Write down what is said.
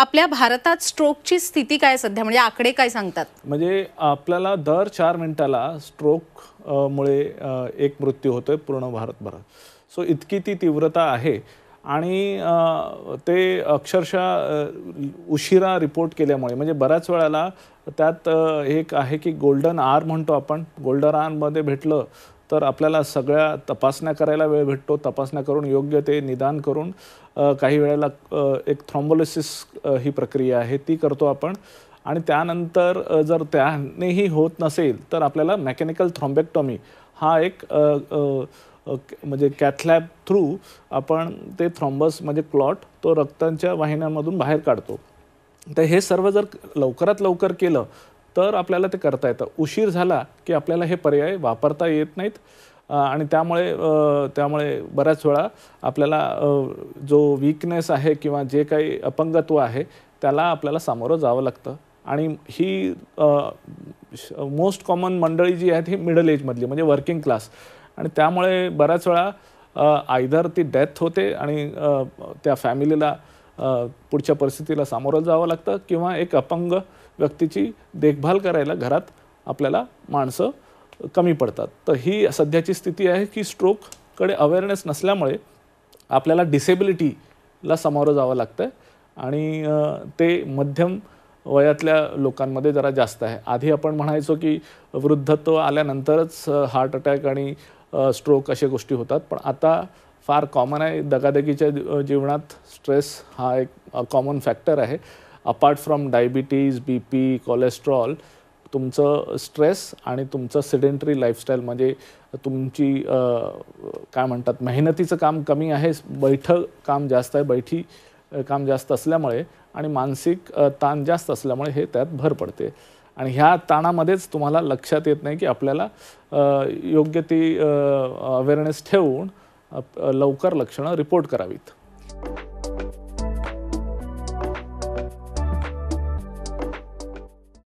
आपल्या भारतात स्ट्रोकची स्थिती काय सध्या, म्हणजे आकडे काय सांगतात? म्हणजे आपल्याला दर 4 मिनिटाला स्ट्रोक मुळे एक मृत्यू होतोय पूर्ण भारतभरात. सो इतकी ती तीव्रता आहे आणि ते अक्षरशः उशिरा रिपोर्ट केल्यामुळे, म्हणजे बऱ्याच वेळेला त्यात एक आहे की गोल्डन आवर म्हणतो आपण. गोल्डन आवरमध्ये भेटलं तर आपल्याला सगळ्या तपासण्या करायला वेळ भेटतो. तपासण्या करून योग्य ते निदान करून काही वेळेला एक थ्रॉम्बोलिसिस ही प्रक्रिया आहे ती करतो आपण. आणि त्यानंतर जर त्यानेही होत नसेल तर आपल्याला मेकॅनिकल थ्रॉम्बेक्टॉमी हा एक म्हणजे कॅथलॅब थ्रू आपण ते थ्रॉम्बस म्हणजे क्लॉट तो रक्तांच्या वाहिन्यांमधून बाहेर काढतो. तर हे सर्व जर लवकरात लवकर केलं तर आपल्याला ते करता येतं. उशीर झाला की आपल्याला हे पर्याय वापरता येत नाहीत आणि त्यामुळे बऱ्याच वेळा आपल्याला जो वीकनेस आहे किंवा जे काही अपंगत्व आहे त्याला आपल्याला सामोरं जावं लागतं. आणि ही मोस्ट कॉमन मंडळी जी आहेत ही मिडल एजमधली, म्हणजे वर्किंग क्लास. आणि त्यामुळे बऱ्याच वेळा आयदर ती डेथ होते आणि त्या फॅमिलीला पुढच्या परिस्थितीला सामोरं जावं लागतं किंवा एक अपंग व्यक्तीची देखभाल करायला घरात आपल्याला माणसं कमी पडतात. तर ही सध्याची स्थिती आहे की स्ट्रोककडे अवेअरनेस नसल्यामुळे आपल्याला डिसेबिलिटीला सामोरं जावं लागतं आणि ते मध्यम वयातल्या लोकांमध्ये जरा जास्त आहे. आधी आपण म्हणायचो की वृद्धत्व आल्यानंतरच हार्ट अटॅक आणि स्ट्रोक अशा गोष्टी होतात, पण आता फार कॉमन आहे. दगादगीच्या जीवनात स्ट्रेस हा एक कॉमन फॅक्टर आहे. Apart from diabetes, BP, cholesterol, तुमचं स्ट्रेस आणि तुमचं सेडेंटरी लाईफस्टाईल, म्हणजे तुमची काय म्हणतात मेहनतीचं काम कमी आहे, बैठं काम जास्त आहे, बैठी काम जास्त असल्यामुळे आणि मानसिक ताण जास्त असल्यामुळे हे त्यात भर पडते. आणि ह्या ताणामध्येच तुम्हाला लक्षात येत नाही की आपल्याला योग्य ती अवेअरनेस ठेवून लवकर लक्षणं रिपोर्ट करावीत.